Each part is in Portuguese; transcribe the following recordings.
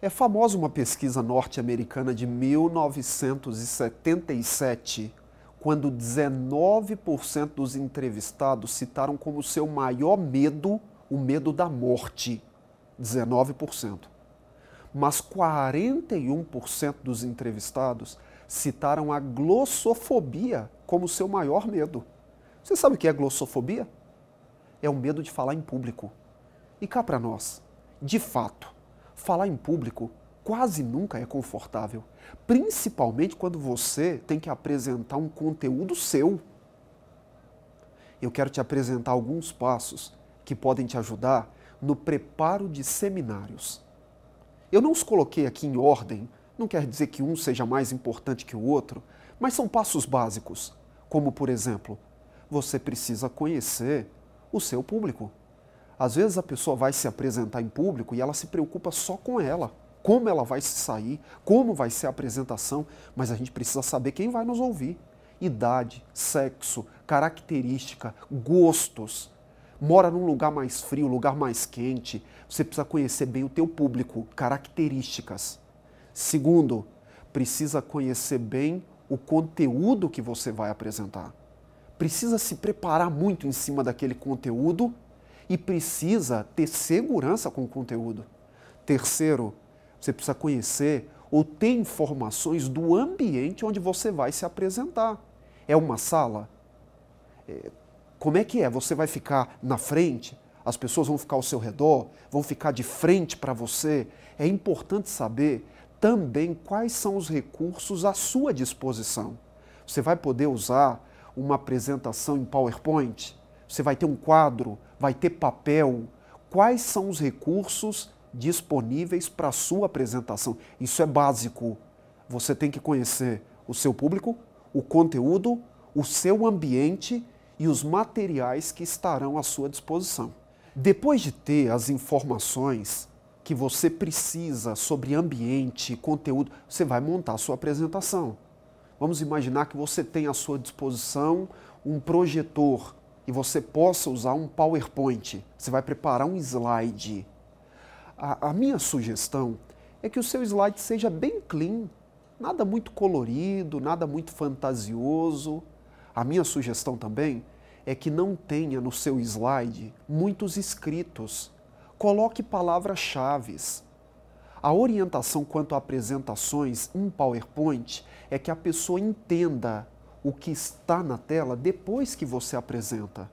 É famosa uma pesquisa norte-americana de 1977, quando 19% dos entrevistados citaram como seu maior medo o medo da morte. 19%. Mas 41% dos entrevistados citaram a glossofobia como seu maior medo. Você sabe o que é glossofobia? É o medo de falar em público. E cá para nós, de fato, falar em público quase nunca é confortável, principalmente quando você tem que apresentar um conteúdo seu. Eu quero te apresentar alguns passos que podem te ajudar no preparo de seminários. Eu não os coloquei aqui em ordem, não quer dizer que um seja mais importante que o outro, mas são passos básicos, como, por exemplo, você precisa conhecer o seu público. Às vezes a pessoa vai se apresentar em público e ela se preocupa só com ela, como ela vai se sair, como vai ser a apresentação, mas a gente precisa saber quem vai nos ouvir. Idade, sexo, característica, gostos. Mora num lugar mais frio, lugar mais quente, você precisa conhecer bem o teu público, características. Segundo, precisa conhecer bem o conteúdo que você vai apresentar. Precisa se preparar muito em cima daquele conteúdo e precisa ter segurança com o conteúdo. Terceiro, você precisa conhecer ou ter informações do ambiente onde você vai se apresentar. É uma sala? Como é que é? Você vai ficar na frente? As pessoas vão ficar ao seu redor? Vão ficar de frente para você? É importante saber também quais são os recursos à sua disposição. Você vai poder usar uma apresentação em PowerPoint? Você vai ter um quadro? Vai ter papel? Quais são os recursos disponíveis para a sua apresentação? Isso é básico. Você tem que conhecer o seu público, o conteúdo, o seu ambiente e os materiais que estarão à sua disposição. Depois de ter as informações que você precisa sobre ambiente, conteúdo, você vai montar a sua apresentação. Vamos imaginar que você tem à sua disposição um projetor e você possa usar um PowerPoint. Você vai preparar um slide. A minha sugestão é que o seu slide seja bem clean, nada muito colorido, nada muito fantasioso. A minha sugestão também é que não tenha no seu slide muitos escritos. Coloque palavras-chave. A orientação quanto a apresentações em PowerPoint é que a pessoa entenda o que está na tela depois que você apresenta.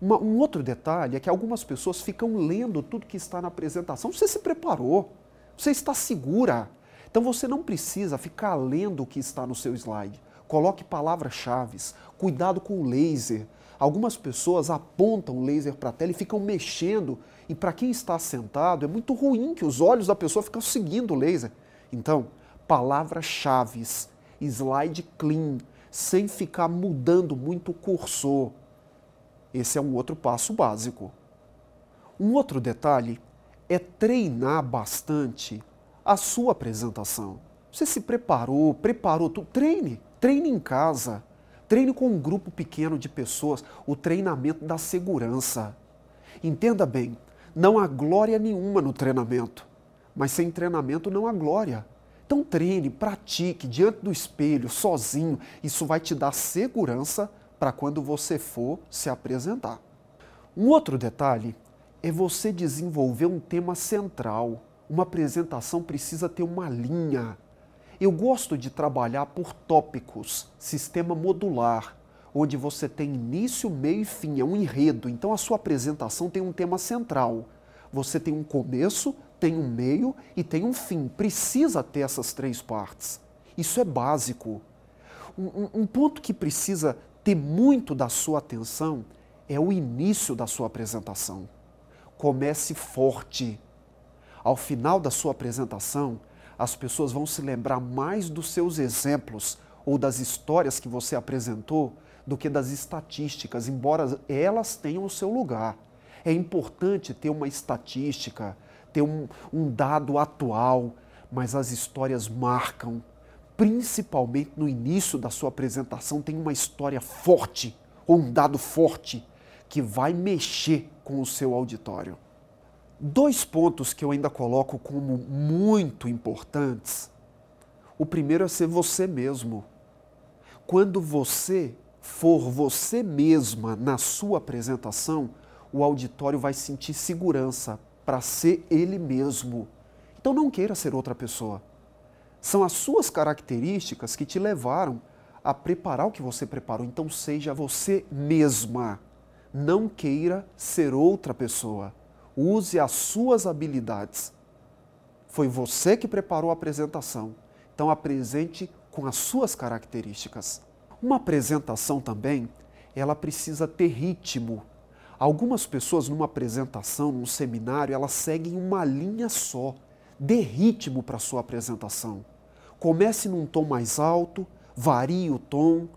Um outro detalhe é que algumas pessoas ficam lendo tudo que está na apresentação. Você se preparou, você está segura. Então você não precisa ficar lendo o que está no seu slide. Coloque palavras-chave, cuidado com o laser. Algumas pessoas apontam o laser para a tela e ficam mexendo, e para quem está sentado é muito ruim que os olhos da pessoa ficam seguindo o laser. Então, palavras-chave, slide clean, sem ficar mudando muito o cursor. Esse é um outro passo básico. Um outro detalhe é treinar bastante a sua apresentação. Você se preparou tudo, treine em casa. Treine com um grupo pequeno de pessoas, o treinamento da segurança. Entenda bem, não há glória nenhuma no treinamento, mas sem treinamento não há glória. Então treine, pratique diante do espelho, sozinho, isso vai te dar segurança para quando você for se apresentar. Um outro detalhe é você desenvolver um tema central. Uma apresentação precisa ter uma linha. Eu gosto de trabalhar por tópicos, sistema modular, onde você tem início, meio e fim, é um enredo. Então a sua apresentação tem um tema central. Você tem um começo, tem um meio e tem um fim. Precisa ter essas três partes. Isso é básico. Um ponto que precisa ter muito da sua atenção é o início da sua apresentação. Comece forte. Ao final da sua apresentação, as pessoas vão se lembrar mais dos seus exemplos ou das histórias que você apresentou do que das estatísticas, embora elas tenham o seu lugar. É importante ter uma estatística, ter um dado atual, mas as histórias marcam. Principalmente no início da sua apresentação, tem uma história forte ou um dado forte que vai mexer com o seu auditório. Dois pontos que eu ainda coloco como muito importantes. O primeiro é ser você mesmo. Quando você for você mesma na sua apresentação, o auditório vai sentir segurança para ser ele mesmo. Então não queira ser outra pessoa. São as suas características que te levaram a preparar o que você preparou. Então seja você mesma. Não queira ser outra pessoa. Use as suas habilidades. Foi você que preparou a apresentação. Então apresente com as suas características. Uma apresentação também, ela precisa ter ritmo. Algumas pessoas numa apresentação, num seminário, elas seguem uma linha só. Dê ritmo para a sua apresentação. Comece num tom mais alto, varie o tom.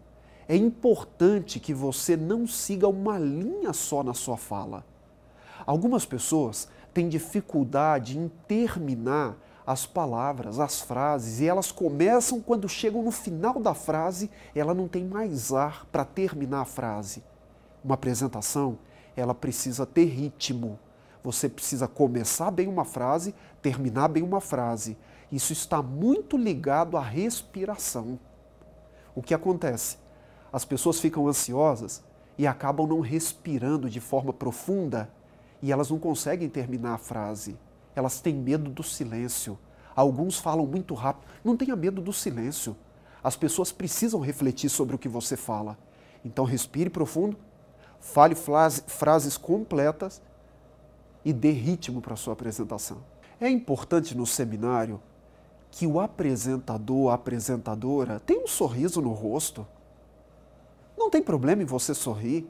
É importante que você não siga uma linha só na sua fala. Algumas pessoas têm dificuldade em terminar as palavras, as frases, e elas começam quando chegam no final da frase, ela não tem mais ar para terminar a frase. Uma apresentação, ela precisa ter ritmo. Você precisa começar bem uma frase, terminar bem uma frase. Isso está muito ligado à respiração. O que acontece? As pessoas ficam ansiosas e acabam não respirando de forma profunda e elas não conseguem terminar a frase. Elas têm medo do silêncio. Alguns falam muito rápido. Não tenha medo do silêncio. As pessoas precisam refletir sobre o que você fala. Então respire profundo, fale frases completas e dê ritmo para a sua apresentação. É importante no seminário que o apresentador, a apresentadora, tenha um sorriso no rosto. Não tem problema em você sorrir.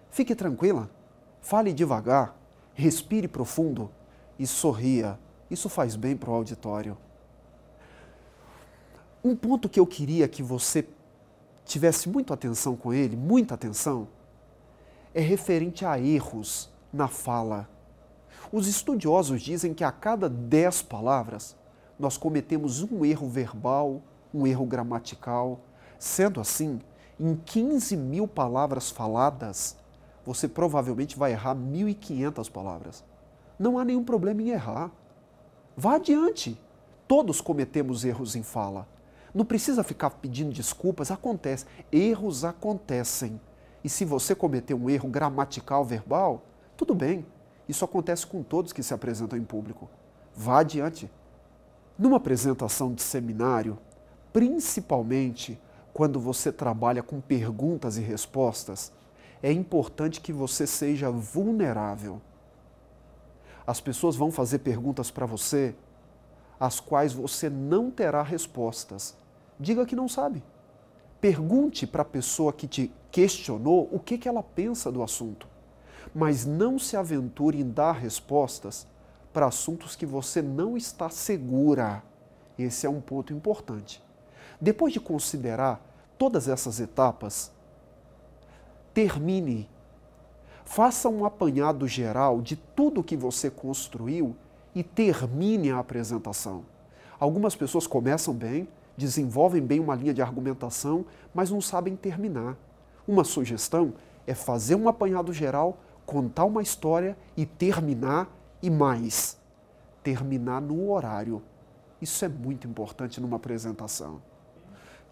Fique tranquila. Fale devagar, respire profundo e sorria. Isso faz bem para o auditório. Um ponto que eu queria que você tivesse muita atenção com ele, muita atenção, é referente a erros na fala. Os estudiosos dizem que a cada 10 palavras, nós cometemos um erro verbal, um erro gramatical. Sendo assim, em 15.000 palavras faladas, você provavelmente vai errar 1.500 palavras. Não há nenhum problema em errar. Vá adiante. Todos cometemos erros em fala. Não precisa ficar pedindo desculpas, acontece. Erros acontecem. E se você cometer um erro gramatical, verbal, tudo bem. Isso acontece com todos que se apresentam em público. Vá adiante. Numa apresentação de seminário, principalmente quando você trabalha com perguntas e respostas, é importante que você seja vulnerável. As pessoas vão fazer perguntas para você, às quais você não terá respostas. Diga que não sabe. Pergunte para a pessoa que te questionou o que ela pensa do assunto. Mas não se aventure em dar respostas para assuntos que você não está segura. Esse é um ponto importante. Depois de considerar todas essas etapas, termine. Faça um apanhado geral de tudo que você construiu e termine a apresentação. Algumas pessoas começam bem, desenvolvem bem uma linha de argumentação, mas não sabem terminar. Uma sugestão é fazer um apanhado geral, contar uma história e terminar, e mais, terminar no horário. Isso é muito importante numa apresentação.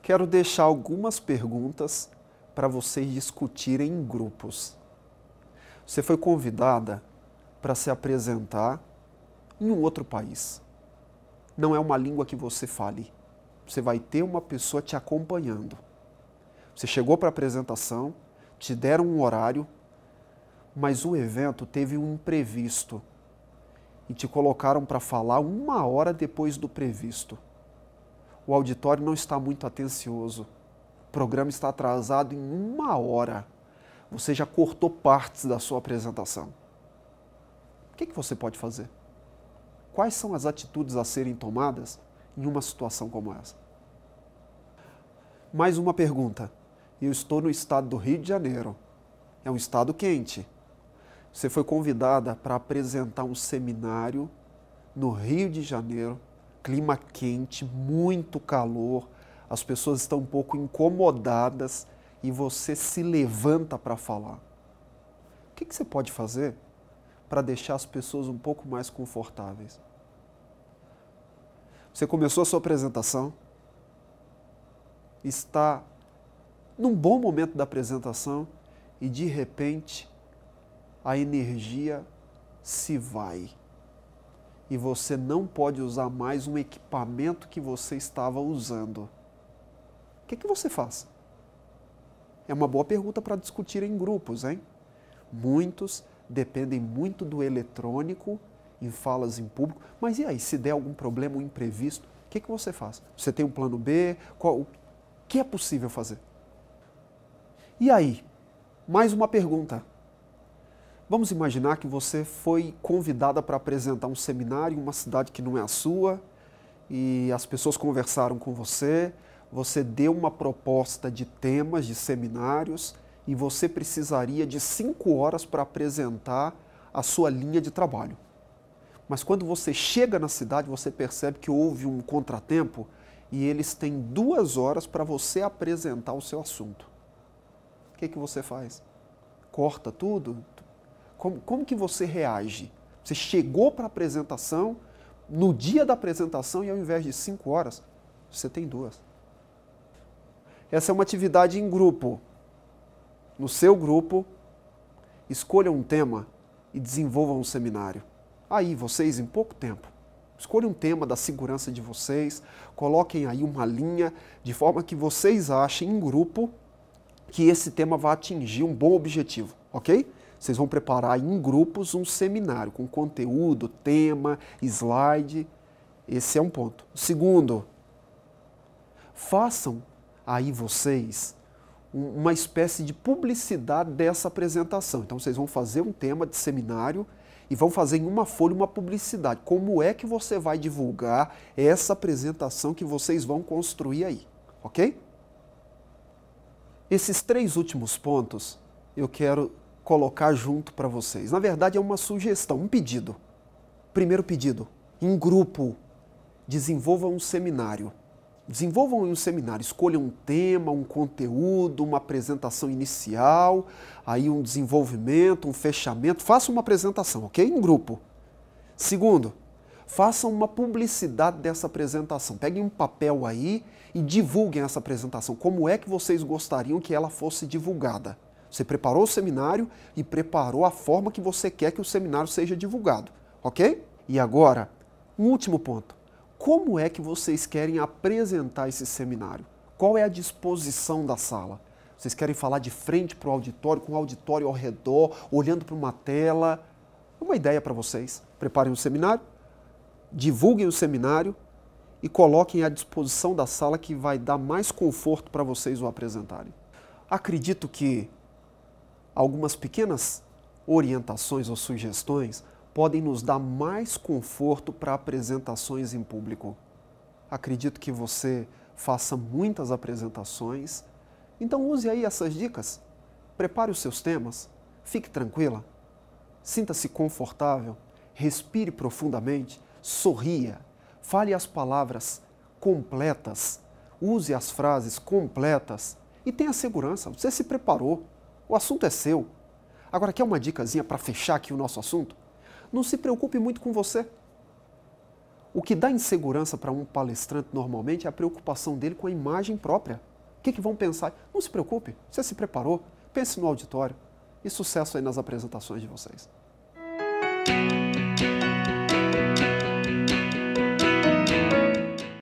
Quero deixar algumas perguntas para vocês discutirem em grupos. Você foi convidada para se apresentar em um outro país. Não é uma língua que você fale. Você vai ter uma pessoa te acompanhando. Você chegou para a apresentação, te deram um horário, mas o evento teve um imprevisto e te colocaram para falar 1 hora depois do previsto. O auditório não está muito atencioso. O programa está atrasado em 1 hora. Você já cortou partes da sua apresentação. O que você pode fazer? Quais são as atitudes a serem tomadas em uma situação como essa? Mais uma pergunta. Eu estou no estado do Rio de Janeiro. É um estado quente. Você foi convidada para apresentar um seminário no Rio de Janeiro, clima quente, muito calor, as pessoas estão um pouco incomodadas e você se levanta para falar. O que você pode fazer? para deixar as pessoas um pouco mais confortáveis. Você começou a sua apresentação, está num bom momento da apresentação e de repente a energia se vai. E você não pode usar mais um equipamento que você estava usando. O que você faz? É uma boa pergunta para discutir em grupos, hein? Muitos dependem muito do eletrônico em falas em público, mas e aí, se der algum problema, um imprevisto, o que você faz? Você tem um plano B? O que é possível fazer? E aí, mais uma pergunta. Vamos imaginar que você foi convidada para apresentar um seminário em uma cidade que não é a sua, e as pessoas conversaram com você, você deu uma proposta de temas, de seminários, e você precisaria de 5 horas para apresentar a sua linha de trabalho. Mas quando você chega na cidade, você percebe que houve um contratempo e eles têm 2 horas para você apresentar o seu assunto. O que você faz? Corta tudo? Como que você reage? Você chegou para a apresentação, no dia da apresentação, e ao invés de 5 horas, você tem 2. Essa é uma atividade em grupo. No seu grupo, escolham um tema e desenvolvam um seminário. Aí, vocês, em pouco tempo, escolham um tema da segurança de vocês, coloquem aí uma linha, de forma que vocês achem em grupo que esse tema vai atingir um bom objetivo, ok? Vocês vão preparar em grupos um seminário com conteúdo, tema, slide. Esse é um ponto. Segundo, façam aí vocês uma espécie de publicidade dessa apresentação. Então vocês vão fazer um tema de seminário e vão fazer em uma folha uma publicidade. Como é que você vai divulgar essa apresentação que vocês vão construir aí, ok? Esses 3 últimos pontos eu quero colocar junto para vocês. Na verdade é uma sugestão, um pedido. Primeiro pedido, em grupo, desenvolvam um seminário. Desenvolvam um seminário, escolham um tema, um conteúdo, uma apresentação inicial, aí um desenvolvimento, um fechamento, façam uma apresentação, ok? Em grupo. Segundo, façam uma publicidade dessa apresentação. Peguem um papel aí e divulguem essa apresentação. Como é que vocês gostariam que ela fosse divulgada? Você preparou o seminário e preparou a forma que você quer que o seminário seja divulgado, ok? E agora, um último ponto. Como é que vocês querem apresentar esse seminário? Qual é a disposição da sala? Vocês querem falar de frente para o auditório, com o auditório ao redor, olhando para uma tela? Uma ideia para vocês. Preparem o seminário, divulguem o seminário e coloquem à disposição da sala que vai dar mais conforto para vocês o apresentarem. Acredito que algumas pequenas orientações ou sugestões podem nos dar mais conforto para apresentações em público. Acredito que você faça muitas apresentações, então use aí essas dicas. Prepare os seus temas, fique tranquila, sinta-se confortável, respire profundamente, sorria, fale as palavras completas, use as frases completas e tenha segurança, você se preparou, o assunto é seu. Agora, quer uma dicasinha para fechar aqui o nosso assunto? Não se preocupe muito com você. O que dá insegurança para um palestrante normalmente é a preocupação dele com a imagem própria. O que vão pensar? Não se preocupe, você se preparou, pense no auditório e sucesso aí nas apresentações de vocês.